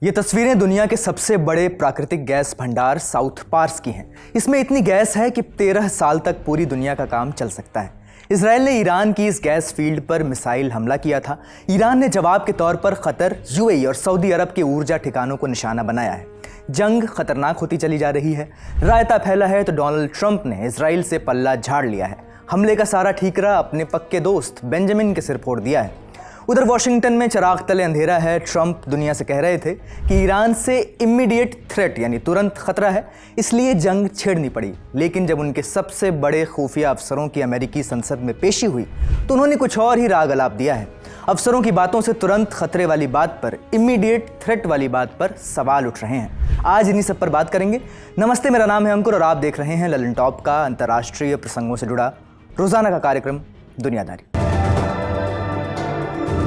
ये तस्वीरें दुनिया के सबसे बड़े प्राकृतिक गैस भंडार साउथ पार्स की हैं। इसमें इतनी गैस है कि 13 साल तक पूरी दुनिया का काम चल सकता है। इसराइल ने ईरान की इस गैस फील्ड पर मिसाइल हमला किया था। ईरान ने जवाब के तौर पर कतर, यूएई और सऊदी अरब के ऊर्जा ठिकानों को निशाना बनाया है। जंग खतरनाक होती चली जा रही है। रायता फैला है तो डोनाल्ड ट्रंप ने इसराइल से पल्ला झाड़ लिया है। हमले का सारा ठीकरा अपने पक्के दोस्त बेंजामिन के सिर फोड़ दिया है। उधर वॉशिंगटन में चिराग तले अंधेरा है। ट्रंप दुनिया से कह रहे थे कि ईरान से इमीडिएट थ्रेट यानी तुरंत खतरा है, इसलिए जंग छेड़नी पड़ी। लेकिन जब उनके सबसे बड़े खुफिया अफसरों की अमेरिकी संसद में पेशी हुई तो उन्होंने कुछ और ही राग अलाप दिया है। अफसरों की बातों से तुरंत खतरे वाली बात पर, इमीडिएट थ्रेट वाली बात पर सवाल उठ रहे हैं। आज इन्हीं सब पर बात करेंगे। नमस्ते, मेरा नाम है अंकुर और आप देख रहे हैं ललन टॉप का अंतर्राष्ट्रीय प्रसंगों से जुड़ा रोजाना का कार्यक्रम दुनियादारी।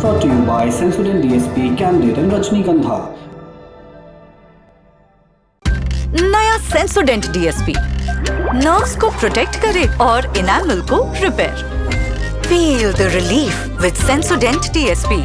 Brought to you by Sensodyne DSP candidate and रजनीगंधा। नया सेंसोडेंट डीएसपी नर्व्स को प्रोटेक्ट करे और इनामल को repair. Feel the relief with सेंसोडेंट DSP.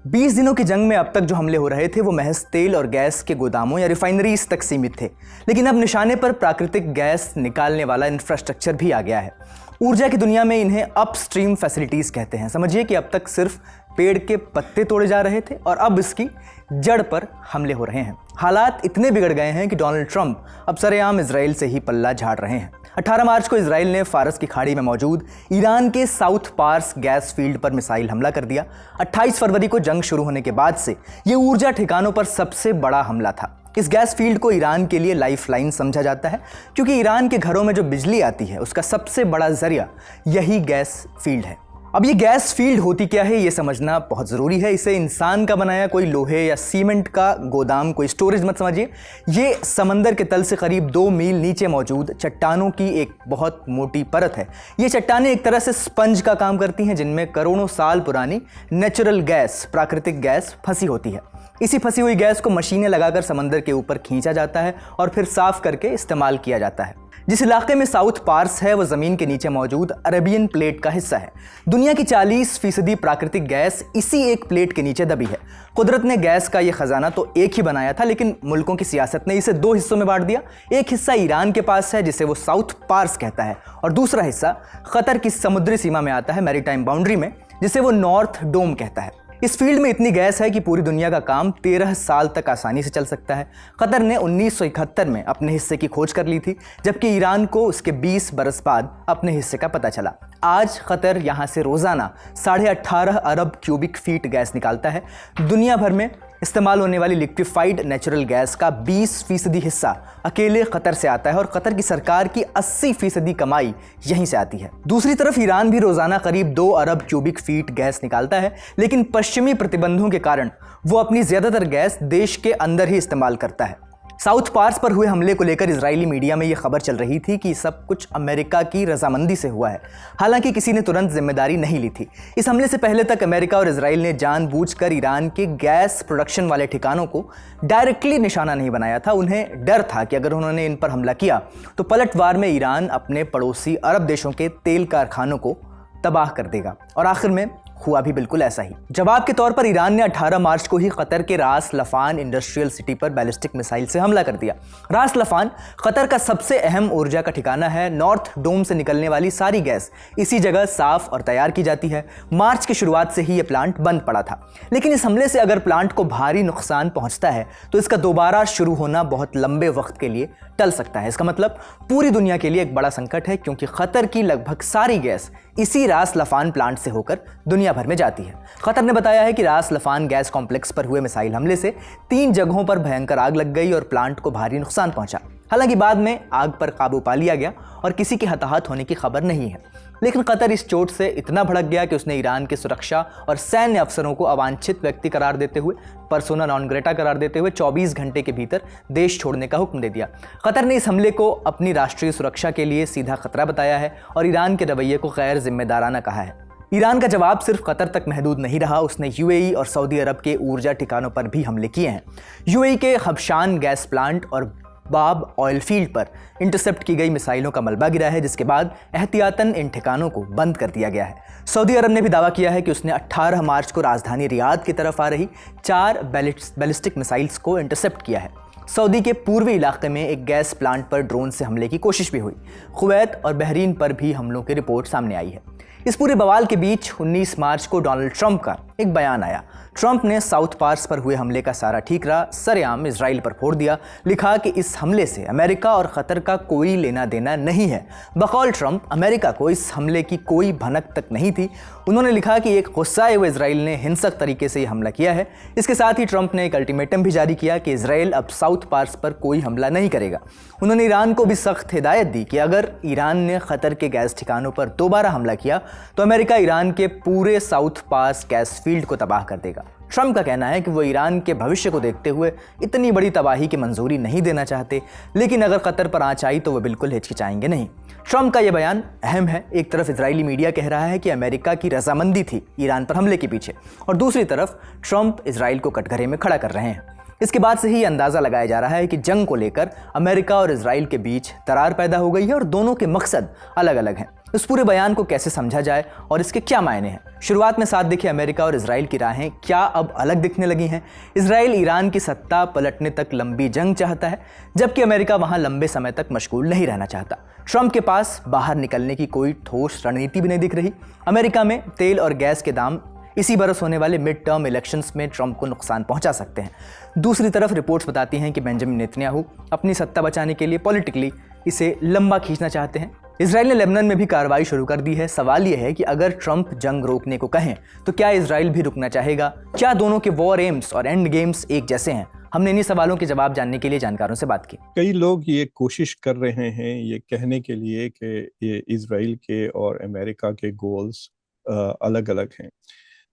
20 दिनों की जंग में अब तक जो हमले हो रहे थे वो महज तेल और गैस के गोदामों या रिफाइनरीज तक सीमित थे। लेकिन अब निशाने पर प्राकृतिक गैस निकालने वाला इंफ्रास्ट्रक्चर भी आ गया है। ऊर्जा की दुनिया में इन्हें अपस्ट्रीम फैसिलिटीज कहते हैं। समझिए कि अब तक सिर्फ पेड़ के पत्ते तोड़े जा रहे थे और अब इसकी जड़ पर हमले हो रहे हैं। हालात इतने बिगड़ गए हैं कि डोनाल्ड ट्रंप अब सरेआम इजराइल से ही पल्ला झाड़ रहे हैं। 18 मार्च को इजराइल ने फारस की खाड़ी में मौजूद ईरान के साउथ पार्स गैस फील्ड पर मिसाइल हमला कर दिया। 28 फरवरी को जंग शुरू होने के बाद से ये ऊर्जा ठिकानों पर सबसे बड़ा हमला था। इस गैस फील्ड को ईरान के लिए लाइफलाइन समझा जाता है, क्योंकि ईरान के घरों में जो बिजली आती है उसका सबसे बड़ा जरिया यही गैस फील्ड है। अब ये गैस फील्ड होती क्या है ये समझना बहुत ज़रूरी है। इसे इंसान का बनाया कोई लोहे या सीमेंट का गोदाम, कोई स्टोरेज मत समझिए। ये समंदर के तल से करीब 2 मील नीचे मौजूद चट्टानों की एक बहुत मोटी परत है। ये चट्टानें एक तरह से स्पंज का काम करती हैं, जिनमें करोड़ों साल पुरानी नेचुरल गैस, प्राकृतिक गैस फंसी होती है। इसी फंसी हुई गैस को मशीनें लगाकर समंदर के ऊपर खींचा जाता है और फिर साफ करके इस्तेमाल किया जाता है। जिस इलाके में साउथ पार्स है वो ज़मीन के नीचे मौजूद अरेबियन प्लेट का हिस्सा है। दुनिया की 40% प्राकृतिक गैस इसी एक प्लेट के नीचे दबी है। कुदरत ने गैस का ये खजाना तो एक ही बनाया था, लेकिन मुल्कों की सियासत ने इसे 2 हिस्सों में बांट दिया। एक हिस्सा ईरान के पास है जिसे वो साउथ पार्स कहता है, और दूसरा हिस्सा कतर की समुद्री सीमा में आता है, मैरीटाइम बाउंड्री में, जिसे वो नॉर्थ डोम कहता है। इस फील्ड में इतनी गैस है कि पूरी दुनिया का काम 13 साल तक आसानी से चल सकता है। कतर ने 1971 में अपने हिस्से की खोज कर ली थी, जबकि ईरान को उसके 20 बरस बाद अपने हिस्से का पता चला। आज कतर यहाँ से रोजाना 18.5 अरब क्यूबिक फीट गैस निकालता है। दुनिया भर में इस्तेमाल होने वाली लिक्विफाइड नेचुरल गैस का 20% हिस्सा अकेले कतर से आता है और कतर की सरकार की 80% कमाई यहीं से आती है। दूसरी तरफ ईरान भी रोजाना करीब 2 अरब क्यूबिक फीट गैस निकालता है, लेकिन पश्चिमी प्रतिबंधों के कारण वो अपनी ज्यादातर गैस देश के अंदर ही इस्तेमाल करता है। साउथ पार्स पर हुए हमले को लेकर इजरायली मीडिया में यह खबर चल रही थी कि सब कुछ अमेरिका की रजामंदी से हुआ है। हालांकि किसी ने तुरंत जिम्मेदारी नहीं ली थी। इस हमले से पहले तक अमेरिका और इजराइल ने जानबूझकर ईरान के गैस प्रोडक्शन वाले ठिकानों को डायरेक्टली निशाना नहीं बनाया था। उन्हें डर था कि अगर उन्होंने इन पर हमला किया तो पलटवार में ईरान अपने पड़ोसी अरब देशों के तेल कारखानों को तबाह कर देगा, और आखिर में हुआ भी बिल्कुल ऐसा ही। जवाब के तौर पर ईरान ने 18 मार्च को ही कतर के रास लफान इंडस्ट्रियल सिटी पर बैलिस्टिक मिसाइल से हमला कर दिया। रास लफान कतर का सबसे अहम ऊर्जा का ठिकाना है। नॉर्थ डोम से निकलने वाली सारी गैस इसी जगह साफ और तैयार की जाती है। मार्च की शुरुआत से ही यह प्लांट बंद पड़ा था, लेकिन इस हमले से अगर प्लांट को भारी नुकसान पहुंचता है तो इसका दोबारा शुरू होना बहुत लंबे वक्त के लिए टल सकता है। इसका मतलब पूरी दुनिया के लिए एक बड़ा संकट है, क्योंकि कतर की लगभग सारी गैस इसी रास लफान प्लांट से होकर दुनिया भर में जाती है। कतर ने बताया है कि रास लफान गैस कॉम्प्लेक्स पर हुए मिसाइल हमले से 3 जगहों पर भयंकर आग लग गई और प्लांट को भारी नुकसान पहुंचा। हालांकि बाद में आग पर काबू पा लिया गया और किसी के हताहत होने की खबर नहीं है। लेकिन कतर इस चोट से इतना भड़क गया कि उसने ईरान के सुरक्षा और सैन्य अफसरों को अवांछित व्यक्ति करार देते हुए, पर्सोना नॉन ग्रेटा करार देते हुए 24 घंटे के भीतर देश छोड़ने का हुक्म दे दिया। कतर ने इस हमले को अपनी राष्ट्रीय सुरक्षा के लिए सीधा खतरा बताया है और ईरान के रवैये को गैर जिम्मेदाराना कहा है। ईरान का जवाब सिर्फ कतर तक महदूद नहीं रहा, उसने यूएई और सऊदी अरब के ऊर्जा ठिकानों पर भी हमले किए हैं। यूएई के हबशान गैस प्लांट और बाब ऑयल फील्ड पर इंटरसेप्ट की गई मिसाइलों का मलबा गिरा है, जिसके बाद एहतियातन इन ठिकानों को बंद कर दिया गया है। सऊदी अरब ने भी दावा किया है कि उसने 18 मार्च को राजधानी रियाद की तरफ आ रही 4 बैलिस्टिक मिसाइल्स को इंटरसेप्ट किया है। सऊदी के पूर्वी इलाके में एक गैस प्लांट पर ड्रोन से हमले की कोशिश भी हुई। कुवैत और बहरीन पर भी हमलों की रिपोर्ट सामने आई है। इस पूरे बवाल के बीच 19 मार्च को डोनाल्ड ट्रंप का एक बयान आया। ट्रंप ने साउथ पार्स पर हुए हमले का सारा ठीकरा सरेआम इजराइल पर फोड़ दिया। लिखा कि इस हमले से अमेरिका और क़तर का कोई लेना देना नहीं है। बकौल ट्रंप, अमेरिका को इस हमले की कोई भनक तक नहीं थी। उन्होंने लिखा कि एक गुस्साए हुए इजराइल ने हिंसक तरीके से यह हमला किया है। इसके साथ ही ट्रंप ने एक अल्टीमेटम भी जारी किया कि इजराइल अब साउथ पार्स पर कोई हमला नहीं करेगा। उन्होंने ईरान को भी सख्त हिदायत दी कि अगर ईरान ने क़तर के गैस ठिकानों पर दोबारा हमला किया तो अमेरिका ईरान के पूरे साउथ पार्स गैस फील्ड को तबाह कर देगा। ट्रंप का कहना है कि वो ईरान के भविष्य को देखते हुए इतनी बड़ी तबाही की मंजूरी नहीं देना चाहते, लेकिन अगर क़तर पर आंच आई तो वो बिल्कुल हिचकिचाएंगे नहीं। ट्रंप का यह बयान अहम है। एक तरफ इजरायली मीडिया कह रहा है कि अमेरिका की रजामंदी थी ईरान पर हमले के पीछे, और दूसरी तरफ ट्रंप इजराइल को कटघरे में खड़ा कर रहे हैं। इसके बाद से ही अंदाजा लगाया जा रहा है कि जंग को लेकर अमेरिका और इजराइल के बीच दरार पैदा हो गई है और दोनों के मकसद अलग अलग हैं। इस पूरे बयान को कैसे समझा जाए और इसके क्या मायने हैं? शुरुआत में साथ देखिए, अमेरिका और इजराइल की राहें क्या अब अलग दिखने लगी हैं? इजराइल ईरान की सत्ता पलटने तक लंबी जंग चाहता है, जबकि अमेरिका वहां लंबे समय तक मशगूल नहीं रहना चाहता। ट्रंप के पास बाहर निकलने की कोई ठोस रणनीति भी नहीं दिख रही। अमेरिका में तेल और गैस के दाम इसी बरस होने वाले मिड टर्म इलेक्शंस में ट्रंप को नुकसान पहुंचा सकते हैं। दूसरी तरफ रिपोर्ट्स बताती हैं कि बेंजामिन नेतन्याहू अपनी सत्ता बचाने के लिए पॉलिटिकली इसे लंबा खींचना चाहते हैं। इजराइल ने लेबनान में भी कार्रवाई शुरू कर दी है। सवाल यह है कि अगर ट्रंप जंग रोकने को कहें तो क्या इजराइल भी रुकना चाहेगा? क्या दोनों के वॉर एम्स और एंड गेम्स एक जैसे हैं? हमने इन्हीं सवालों के जवाब जानने के लिए जानकारों से बात की। कई लोग ये कोशिश कर रहे हैं ये कहने के लिए कि ये इजराइल के और अमेरिका के गोल्स अलग अलग हैं।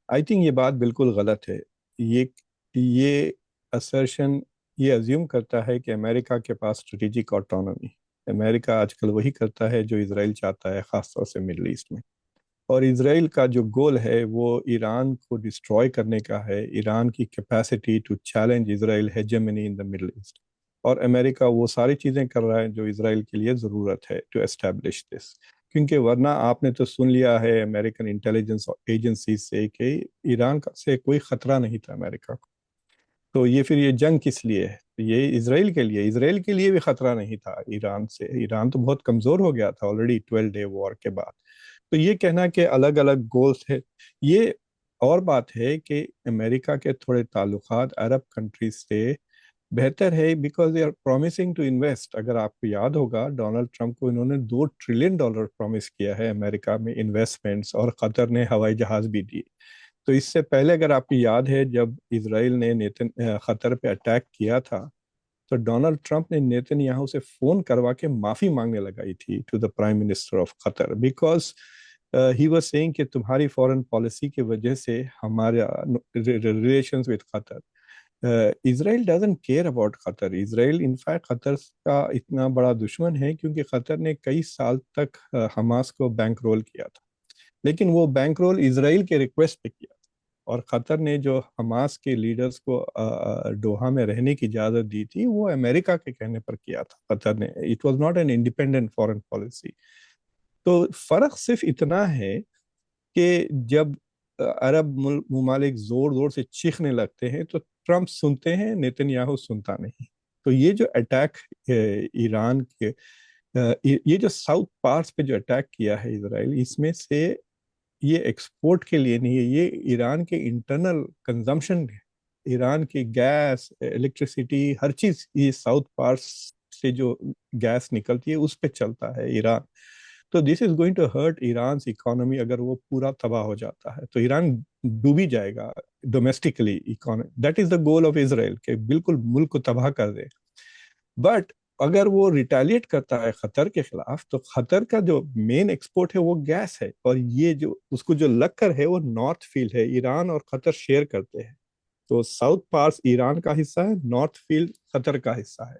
आई थिंक ये बात बिल्कुल गलत है। ये असर्शन ये अज्यूम करता है कि अमेरिका के पास स्ट्रेटेजिक ऑटोनॉमी। अमेरिका आजकल वही करता है जो इजराइल चाहता है, ख़ासतौर से मिडल ईस्ट में। और इजराइल का जो गोल है वो ईरान को डिस्ट्रॉय करने का है, ईरान की capacity to challenge Israel hegemony in the Middle East. और अमेरिका वो सारी चीज़ें कर रहा है जो इजराइल के लिए ज़रूरत है टू एस्टैब्लिश दिस। क्योंकि वरना आपने तो सुन लिया है अमेरिकन इंटेलिजेंस एजेंसी से कि ईरान से कोई ख़तरा नहीं था अमेरिका को। तो ये फिर ये जंग किस लिए है? ये इजराइल के लिए भी ख़तरा नहीं था ईरान से। ईरान तो बहुत कमज़ोर हो गया था ऑलरेडी 12 डे वॉर के बाद। तो ये कहना कि अलग अलग गोल्स है, ये और बात है कि अमेरिका के थोड़े ताल्लुकात अरब कंट्रीज से बेहतर है because they are promising to invest. अगर आपको याद होगा डोनाल्ड ट्रंप को इन्होंने $2 ट्रिलियन प्रॉमिस किया है अमेरिका में इन्वेस्टमेंट्स, और कतर ने हवाई जहाज भी दिए। तो इससे पहले अगर आपको याद है जब इसराइल ने कतर पे अटैक किया था तो डोनाल्ड ट्रंप ने नेतन्याहू से फ़ोन करवा के माफ़ी मांगने लगाई थी to the prime minister of Qatar, because he was saying कि तुम्हारी फॉरेन पॉलिसी की वजह से हमारा relations with Qatar, Israel doesn't care about Qatar. Israel in fact Qatar का इतना बड़ा दुश्मन है क्योंकि कतर ने कई साल तक हमास को बैंक रोल किया था, लेकिन वो बैंक रोल इसराइल के रिक्वेस्ट पे किया था। और कतर ने जो हमास के लीडर्स को डोहा में रहने की इजाज़त दी थी वो अमेरिका के कहने पर किया था कतर ने। It was not an independent foreign policy. तो फ़र्क सिर्फ इतना है कि जब अरब मुमालिक ज़ोर ज़ोर से चीखने लगते हैं तो ट्रंप सुनते हैं, नेतन्याहू सुनता नहीं। तो ये जो अटैक ईरान के ये जो साउथ पार्स पे जो अटैक किया है इसराइल, इसमें से ये एक्सपोर्ट के लिए नहीं है, ये ईरान के इंटरनल कंजम्पशन है। ईरान की गैस, इलेक्ट्रिसिटी, हर चीज़ ये साउथ पार्स से जो गैस निकलती है उस पे चलता है ईरान। तो this is going to hurt Iran economy. अगर वो पूरा तबाह हो जाता है तो ईरान डूबी जाएगा domestically economy. That is the goal of Israel कि बिल्कुल मुल्क को तबाह कर दे। बट अगर वो रिटेलिएट करता है कतर के खिलाफ तो कतर का जो मेन एक्सपोर्ट है वो गैस है, और ये जो उसको जो लक्कर है वो नॉर्थ फील्ड है। ईरान और कतर शेयर करते हैं। तो साउथ पार्स ईरान का हिस्सा है, नॉर्थ फील्ड कतर का हिस्सा है।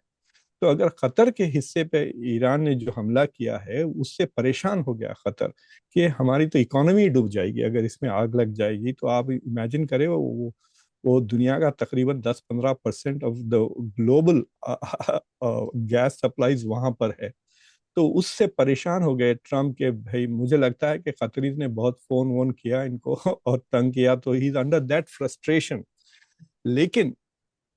तो अगर कतर के हिस्से पे ईरान ने जो हमला किया है उससे परेशान हो गया कतर कि हमारी तो इकोनॉमी डूब जाएगी अगर इसमें आग लग जाएगी। तो आप इमेजिन करें वो वो दुनिया का तकरीबन 10-15% of the global gas supplies वहां पर है। तो उससे परेशान हो गए ट्रम्प के, भाई मुझे लगता है कि कतरीज ने बहुत फोन वोन किया इनको और तंग किया, तो he is under that frustration. लेकिन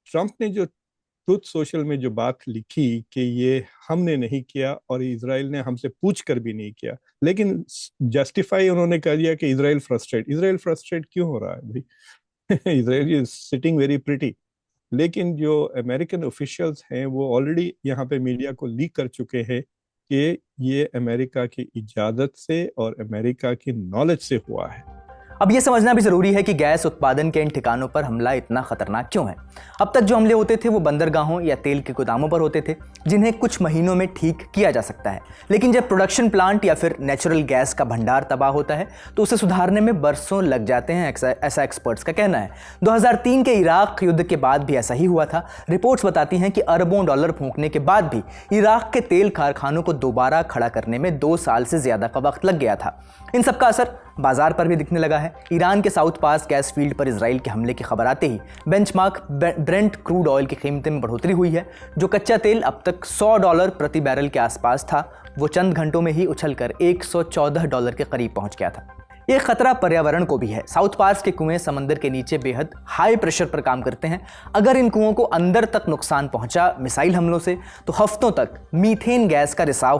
ट्रम्प ने जो ट्रुथ सोशल में जो बात लिखी कि ये हमने नहीं किया और इसराइल ने हमसे पूछ कर भी नहीं किया, लेकिन जस्टिफाई उन्होंने कर दिया कि इसराइल फ्रस्ट्रेट क्यों हो रहा है भाई? Israel is sitting very pretty. लेकिन जो अमेरिकन ऑफिशियल्स हैं वो ऑलरेडी यहाँ पे मीडिया को लीक कर चुके हैं कि ये अमेरिका की इजाजत से और अमेरिका की नॉलेज से हुआ है। अब यह समझना भी जरूरी है कि गैस उत्पादन के इन ठिकानों पर हमला इतना खतरनाक क्यों है। अब तक जो हमले होते थे वो बंदरगाहों या तेल के गोदामों पर होते थे, जिन्हें कुछ महीनों में ठीक किया जा सकता है। लेकिन जब प्रोडक्शन प्लांट या फिर नेचुरल गैस का भंडार तबाह होता है तो उसे सुधारने में बरसों लग जाते हैं, ऐसा एक्सपर्ट्स का कहना है। 2003 के इराक युद्ध के बाद भी ऐसा ही हुआ था। रिपोर्ट्स बताती हैं कि अरबों डॉलर फूंकने के बाद भी इराक के तेल कारखानों को दोबारा खड़ा करने में 2 साल से ज्यादा का वक्त लग गया था। इन सबका असर बाजार पर भी दिखने लगा है। ईरान के साउथ पास गैस फील्ड पर इजराइल के हमले की खबर आते ही बेंचमार्क ब्रेंट क्रूड ऑयल की कीमतें में बढ़ोतरी हुई है। जो कच्चा तेल अब तक $100 प्रति बैरल के आसपास था, वो चंद घंटों में ही उछलकर $114 के करीब पहुंच गया था। ये खतरा पर्यावरण को भी है। साउथ पास के कुएं समंदर के नीचे बेहद हाई प्रेशर पर काम करते हैं। अगर इन कुओं को अंदर तक नुकसान पहुंचा मिसाइल हमलों से, तो हफ्तों तक मीथेन गैस का रिसाव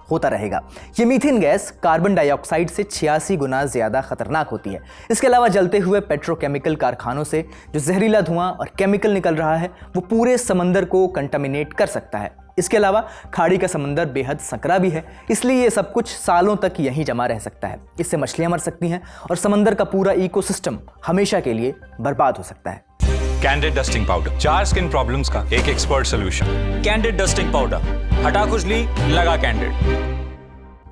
होता रहेगा। ये मीथेन गैस कार्बन डाइऑक्साइड से 86 गुना ज्यादा खतरनाक होती है। इसके अलावा जलते हुए पेट्रोकेमिकल कारखानों से जो जहरीला धुआं और केमिकल निकल रहा है वो पूरे समंदर को कंटामिनेट कर सकता है। इसके अलावा खाड़ी का समंदर बेहद संकरा भी है, इसलिए ये सब कुछ सालों तक यहीं जमा रह सकता है। इससे मछलियां मर सकती हैं और समंदर का पूरा इकोसिस्टम हमेशा के लिए बर्बाद हो सकता है। Candid dusting powder, 4 skin problems का एक expert solution. Candid dusting powder, हटा खुजली, लगा कैंडिड।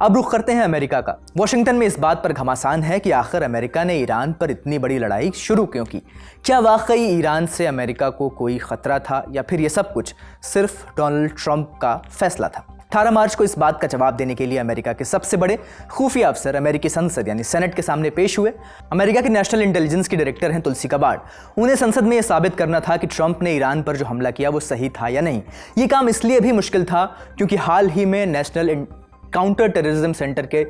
अब रुख करते हैं अमेरिका का। वॉशिंगटन में इस बात पर घमासान है कि आखिर अमेरिका ने ईरान पर इतनी बड़ी लड़ाई शुरू क्यों की। क्या वाकई ईरान से अमेरिका को कोई खतरा था या फिर ये सब कुछ सिर्फ डोनाल्ड ट्रंप का फैसला था? 18 मार्च को इस बात का जवाब देने के लिए अमेरिका के सबसे बड़े खुफिया अफसर अमेरिकी संसद यानी सेनेट के सामने पेश हुए। अमेरिका की नेशनल इंटेलिजेंस की डायरेक्टर हैं तुलसी गबार्ड। उन्हें संसद में यह साबित करना था कि ट्रंप ने ईरान पर जो हमला किया वो सही था या नहीं। ये काम इसलिए भी मुश्किल था क्योंकि हाल ही में नेशनल काउंटर टेररिज्म सेंटर के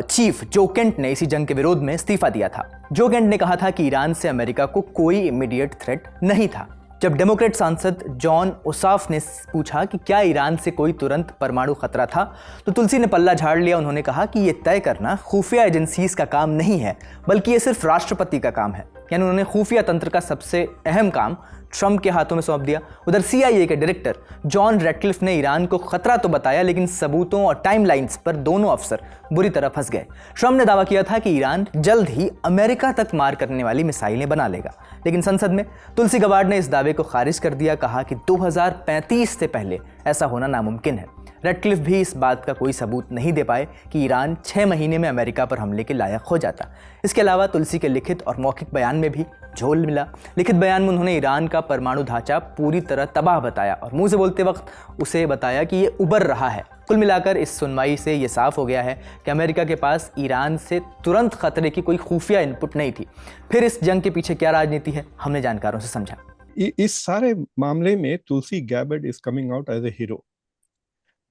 चीफ जो केंट ने इसी जंग के विरोध में इस्तीफा दिया था। जो केंट ने कहा था कि ईरान से अमेरिका को कोई इमीडिएट थ्रेट नहीं था। जब डेमोक्रेट सांसद जॉन ओसाफ ने पूछा कि क्या ईरान से कोई तुरंत परमाणु खतरा था, तो तुलसी ने पल्ला झाड़ लिया। उन्होंने कहा कि यह तय करना खुफिया एजेंसीज का काम नहीं है, बल्कि ये सिर्फ राष्ट्रपति का काम है। यानी उन्होंने खुफिया तंत्र का सबसे अहम काम ट्रंप के हाथों में सौंप दिया। उधर CIA के डायरेक्टर जॉन रैटक्लिफ ने ईरान को खतरा तो बताया, लेकिन सबूतों और टाइमलाइंस पर दोनों अफसर बुरी तरह फंस गए। ट्रंप ने दावा किया था कि ईरान जल्द ही अमेरिका तक मार करने वाली मिसाइलें बना लेगा, लेकिन संसद में तुलसी गबार्ड ने इस दावे को खारिज कर दिया। कहा कि 2035 से पहले ऐसा होना नामुमकिन है। रैटक्लिफ भी इस बात का कोई सबूत नहीं दे पाए कि ईरान 6 महीने में अमेरिका पर हमले के लायक हो जाता। इसके अलावा तुलसी के लिखित और मौखिक बयान में भी झोल मिला। लिखित बयान में उन्होंने ईरान का परमाणु ढांचा पूरी तरह तबाह बताया और मुंह से बोलते वक्त उसे बताया कि ये उबर रहा है। कुल मिलाकर इस सुनवाई से ये साफ हो गया है कि अमेरिका के पास ईरान से तुरंत खतरे की कोई खुफिया इनपुट नहीं थी। फिर इस जंग के पीछे क्या राजनीति है, हमने जानकारों से समझा। इस सारे मामले में Tulsi Gabbard is coming out as a hero.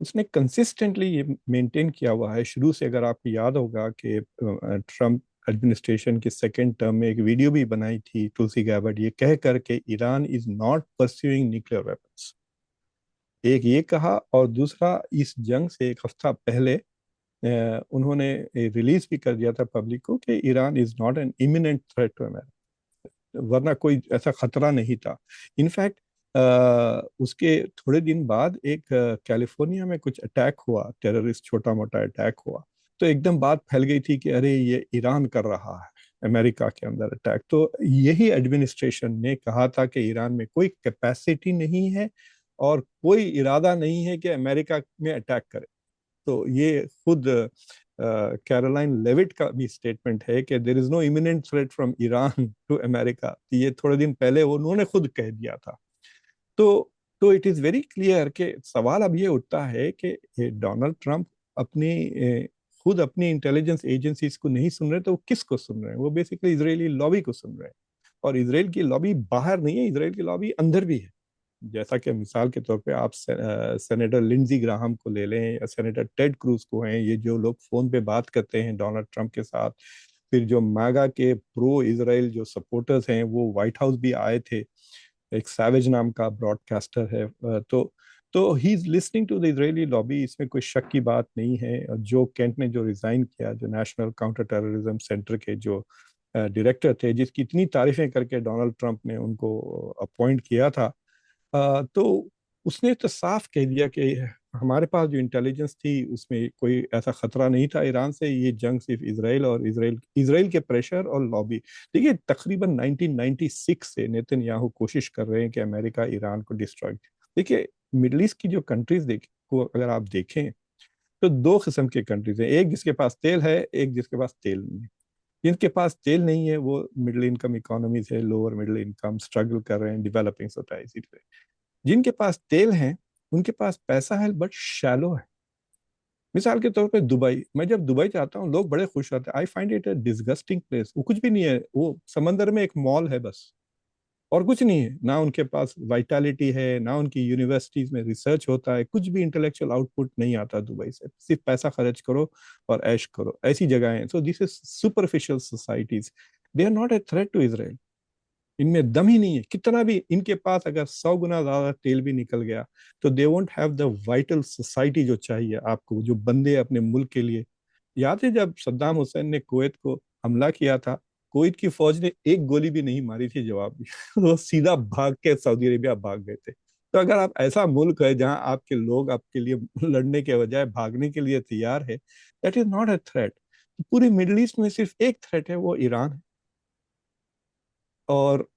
उसने कंसिस्टेंटली ये मेंटेन किया हुआ है शुरू से। अगर आपको याद होगा कि ट्रंप एडमिनिस्ट्रेशन के सेकेंड टर्म में एक वीडियो भी बनाई थी तुलसी गैबर्ड ये कह करके Iran is not pursuing nuclear weapons. एक ये कहा, और दूसरा इस जंग से एक हफ्ता पहले उन्होंने रिलीज भी कर दिया था पब्लिक को कि Iran is not an imminent threat to America, वरना कोई ऐसा खतरा नहीं था। इनफैक्ट उसके थोड़े दिन बाद एक कैलिफोर्निया में कुछ अटैक हुआ, टेररिस्ट छोटा मोटा अटैक हुआ, तो एकदम बात फैल गई थी कि अरे ये ईरान कर रहा है अमेरिका के अंदर अटैक। तो यही एडमिनिस्ट्रेशन ने कहा था कि ईरान में कोई कैपेसिटी नहीं है और कोई इरादा नहीं है कि अमेरिका में अटैक करे। तो ये खुद कैरोलाइन लेविट का भी स्टेटमेंट है कि there is no imminent threat from Iran to America. ये थोड़े दिन पहले उन्होंने खुद कह दिया था। तो इट इज वेरी क्लियर कि सवाल अब ये उठता है कि डोनाल्ड ट्रंप खुद अपनी इंटेलिजेंस एजेंसीज को नहीं सुन रहे, तो वो किसको सुन रहे हैं? वो बेसिकली इजरायली लॉबी को सुन रहे हैं। और इसराइल की लॉबी बाहर नहीं है, इसराइल की लॉबी अंदर भी है। जैसा कि मिसाल के तौर पे आप सेनेटर लिंडजी ग्राहम को ले लें या सेनेटर टेड क्रूज को हैं, ये जो लोग फोन पे बात करते हैं डोनाल्ड ट्रंप के साथ। फिर जो मागा के प्रो इसराइल जो सपोर्टर्स हैं वो व्हाइट हाउस भी आए थे, एक सैवेज नाम का ब्रॉडकास्टर है। तो he is listening to the Israeli lobby, इसमें कोई शक की बात नहीं है। और जो केंट ने जो रिजाइन किया, जो नेशनल काउंटर टेररिज्म सेंटर के जो डायरेक्टर थे, जिसकी इतनी तारीफें करके डोनाल्ड ट्रंप ने उनको अपॉइंट किया था, तो उसने तो साफ कह दिया कि हमारे पास जो इंटेलिजेंस थी उसमें कोई ऐसा खतरा नहीं था ईरान से, ये जंग सिर्फ इसराइल और इसराइल के प्रेशर और लॉबी। देखिए तकरीबन 1996 से नेतन्याहू कोशिश कर रहे हैं कि अमेरिका ईरान को डिस्ट्रॉय। देखिए मिडल ईस्ट की जो कंट्रीज को अगर आप देखें तो दो किस्म के कंट्रीज हैं, एक जिसके पास तेल है, एक जिसके पास तेल नहीं है। जिनके पास तेल नहीं है वो मिडिल इनकम इकोनॉमीज है, लोअर मिडिल इनकम, स्ट्रगल कर रहे हैं, डेवलपिंग सोसाइटी पे। जिनके पास तेल है उनके पास पैसा है बट शैलो है। मिसाल के तौर पे दुबई, मैं जब दुबई जाता हूँ लोग बड़े खुश होते हैं। I find it a disgusting place. वो कुछ भी नहीं है, वो समंदर में एक मॉल है बस, और कुछ नहीं है। ना उनके पास वाइटलिटी है, ना उनकी यूनिवर्सिटीज में रिसर्च होता है, कुछ भी इंटेलेक्चुअल आउटपुट नहीं आता दुबई से। सिर्फ पैसा खर्च करो और ऐश करो, ऐसी जगह है। So this is superficial societies, they are not a threat to Israel. इनमें दम ही नहीं है। कितना भी इनके पास अगर 100 गुना ज्यादा तेल भी निकल गया तो they won't have the vital society जो चाहिए आपको, जो बंदे अपने मुल्क के लिए। याद है जब सद्दाम हुसैन ने कुवैत को हमला किया था, कुवैत की फौज ने एक गोली भी नहीं मारी थी जवाब में वो सीधा भाग के सऊदी अरेबिया भाग गए थे। तो अगर आप ऐसा मुल्क है जहां आपके लोग आपके लिए लड़ने के बजाय भागने के लिए तैयार है, that is not a threat. पूरे मिडिल ईस्ट में सिर्फ एक थ्रेट है, वो ईरान है। और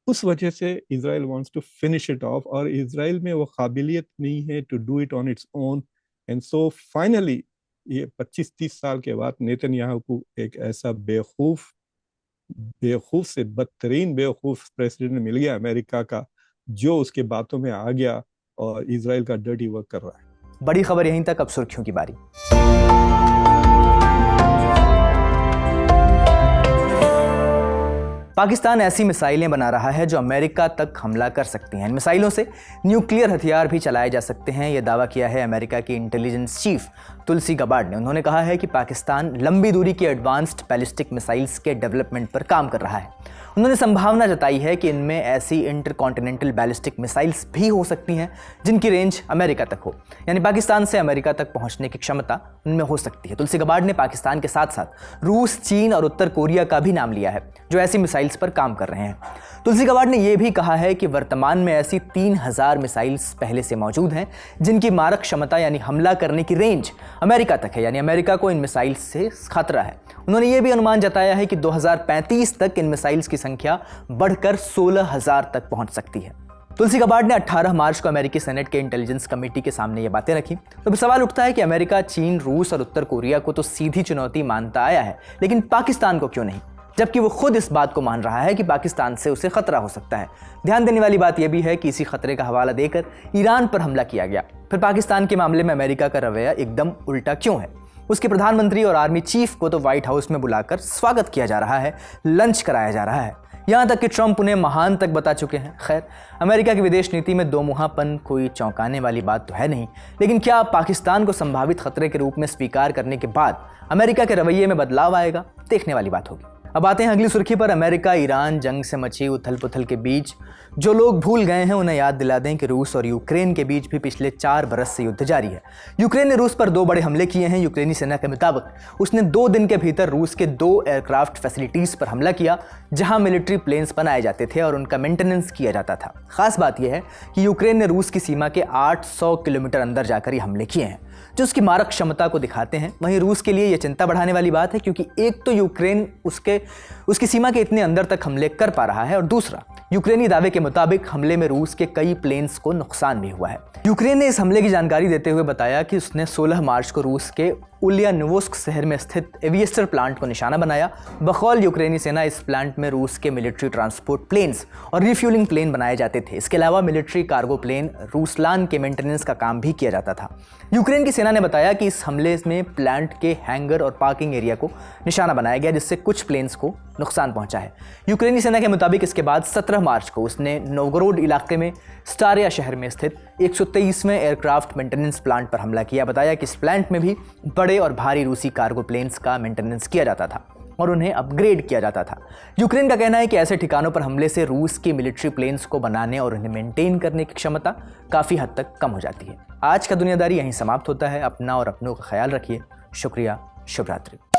उस वजह से Israel wants to finish it off, और इसराइल में वो काबिलियत नहीं है to do it on its own. And so finally ये 25-30 साल के बाद नेतन्याहू को एक ऐसा बेवकूफ से बदतरीन बेवकूफ प्रेसिडेंट मिल गया अमेरिका का, जो उसके बातों में आ गया और इसराइल का डर्टी वर्क कर रहा है। बड़ी खबर यहीं तक, अब सुर्खियों की बारी। पाकिस्तान ऐसी मिसाइलें बना रहा है जो अमेरिका तक हमला कर सकती हैं। इन मिसाइलों से न्यूक्लियर हथियार भी चलाए जा सकते हैं, यह दावा किया है अमेरिका की इंटेलिजेंस चीफ तुलसी गबार्ड ने। उन्होंने कहा है कि पाकिस्तान लंबी दूरी की एडवांस्ड बैलिस्टिक मिसाइल्स के डेवलपमेंट पर काम कर रहा है। उन्होंने संभावना जताई है कि इनमें ऐसी इंटरकॉन्टिनेंटल बैलिस्टिक मिसाइल्स भी हो सकती हैं जिनकी रेंज अमेरिका तक हो, यानी पाकिस्तान से अमेरिका तक पहुंचने की क्षमता उनमें हो सकती है। तुलसी गबार्ड ने पाकिस्तान के साथ साथ रूस, चीन और उत्तर कोरिया का भी नाम लिया है जो ऐसी मिसाइल्स पर काम कर रहे हैं। तुलसी गबार्ड ने यह भी कहा है कि वर्तमान में ऐसी 3000 मिसाइल्स पहले से मौजूद हैं जिनकी मारक क्षमता यानी हमला करने की रेंज अमेरिका तक है, यानी अमेरिका को इन मिसाइल्स से खतरा है। उन्होंने यह भी अनुमान जताया है कि 2035 तक इन मिसाइल्स की संख्या बढ़कर 16,000 तक पहुंच सकती है। तुलसी गबार्ड ने 18 मार्च को अमेरिकी सेनेट के इंटेलिजेंस कमेटी के सामने ये बातें रखी। तो फिर सवाल उठता है कि अमेरिका चीन, रूस और उत्तर कोरिया को तो सीधी चुनौती मानता आया है, लेकिन पाकिस्तान को क्यों नहीं, जबकि वो खुद इस बात को मान रहा है कि पाकिस्तान से उसे खतरा हो सकता है। ध्यान देने वाली बात यह भी है कि इसी खतरे का हवाला देकर ईरान पर हमला किया गया। फिर पाकिस्तान के मामले में अमेरिका का रवैया एकदम उल्टा क्यों है? उसके प्रधानमंत्री और आर्मी चीफ को तो व्हाइट हाउस में बुलाकर स्वागत किया जा रहा है, लंच कराया जा रहा है, यहां तक कि ट्रंप उन्हें महान तक बता चुके हैं। खैर, अमेरिका की विदेश नीति में दो मुहापन कोई चौंकाने वाली बात तो है नहीं, लेकिन क्या पाकिस्तान को संभावित खतरे के रूप में स्वीकार करने के बाद अमेरिका के रवैये में बदलाव आएगा? देखने वाली बात होगी। अब आते हैं अगली सुर्खी पर। अमेरिका ईरान जंग से मची उथल पुथल के बीच जो लोग भूल गए हैं उन्हें याद दिला दें कि रूस और यूक्रेन के बीच भी पिछले 4 बरस से युद्ध जारी है। यूक्रेन ने रूस पर 2 बड़े हमले किए हैं। यूक्रेनी सेना के मुताबिक उसने 2 दिन के भीतर रूस के 2 एयरक्राफ्ट फैसिलिटीज पर हमला किया जहां मिलिट्री प्लेन्स बनाए जाते थे और उनका मेंटेनेंस किया जाता था। खास बात यह है कि यूक्रेन ने रूस की सीमा के 800 किलोमीटर अंदर जाकर ये हमले किए हैं, जो उसकी मारक क्षमता को दिखाते हैं। वहीं रूस के लिए यह चिंता बढ़ाने वाली बात है, क्योंकि एक तो यूक्रेन उसकी सीमा के इतने अंदर तक हमले कर पा रहा है, और दूसरा यूक्रेनी दावे के मुताबिक हमले में रूस के कई प्लेन्स को नुकसान भी हुआ है। यूक्रेन ने इस हमले की जानकारी देते हुए बताया कि उसने 16 मार्च को रूस के उलियानोवस्क शहर में स्थित एविएस्टर प्लांट को निशाना बनाया। बकौल यूक्रेनी सेना इस प्लांट में रूस के मिलिट्री ट्रांसपोर्ट प्लेन्स और रिफ्यूलिंग प्लेन बनाए जाते थे। इसके अलावा मिलिट्री कार्गो प्लेन रूसलान के मेंटेनेंस का काम भी किया जाता था। यूक्रेन की सेना ने बताया कि इस हमले में प्लांट के हैंगर और पार्किंग एरिया को निशाना बनाया गया, जिससे कुछ प्लेन्स प्लेन्स को नुकसान पहुंचा है। यूक्रेनी सेना के मुताबिक इसके बाद 17 मार्च को उसने नोवगोरोड इलाके में स्टारिया शहर में स्थित 123वें एयरक्राफ्ट मेंटेनेंस प्लांट पर हमला किया। बताया कि इस प्लांट में भी बड़े और भारी रूसी कार्गो प्लेन्स का मेंटेनेंस किया जाता था और उन्हें अपग्रेड किया जाता था। यूक्रेन का कहना है कि ऐसे ठिकानों पर हमले से रूस की मिलिट्री प्लेन्स को बनाने और उन्हें मेंटेन करने की क्षमता काफ़ी हद तक कम हो जाती है। आज का दुनियादारी यहीं समाप्त होता है। अपना और अपनों का ख्याल रखिए। शुक्रिया। शुभ रात्रि।